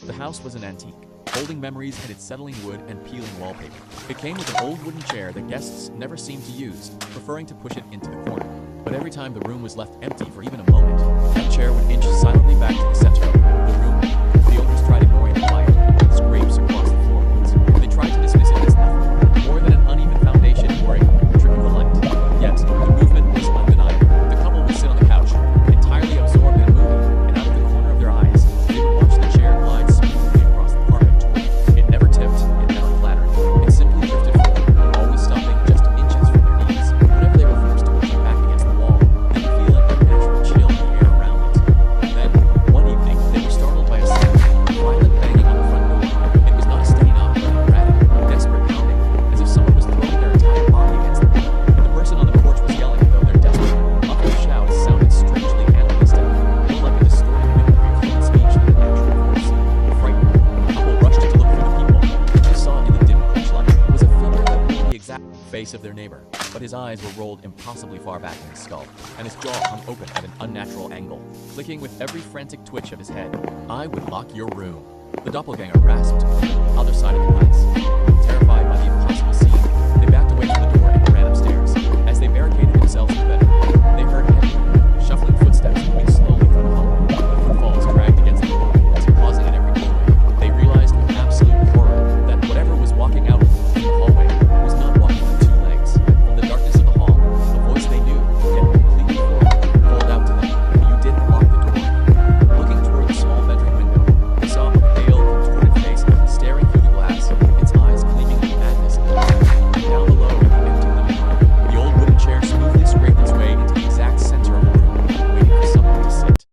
The house was an antique, holding memories and its settling wood and peeling wallpaper. It came with an old wooden chair that guests never seemed to use, preferring to push it into the corner. But every time the room was left empty for even a moment, that chair would inch silently back to the center of the room. The owners tried ignoring the quiet, scrapes across the floorboards. They tried to dismiss it as nothing more than an uneven foundation or a trick of the light. Yet, the movement was undeniable. The couple would sit on the couch, entirely absorbed in a movie, and out of the corner of their eyes, they would watch the chair glide smoothly across the carpet toward them. It never tipped, it never clattered. It simply drifted forward, always stopping just inches from their knees. Whenever they were forced to push it back against the wall, they would feel an unnatural chill in the air around it. Then, one evening, they were startled by a sound, violent banging on the front door. It was not a steady knock, but an erratic, desperate pounding, as if someone was throwing their entire body against the door. And the person on the porch was yelling, though their desperate, muffled shouts sounded strangely animalistic, more like a distorted mimicry of human speech than a natural voice. Frightened, the couple rushed to look for the people. What they saw in the dim porch light was a figure that was the exact face of their neighbor, but his eyes were rolled impossibly far back in his skull, and his jaw hung open at an unnatural angle, clicking with every frantic twitch of his head. "I would lock your room," the doppelganger rasped from the other side of the glass.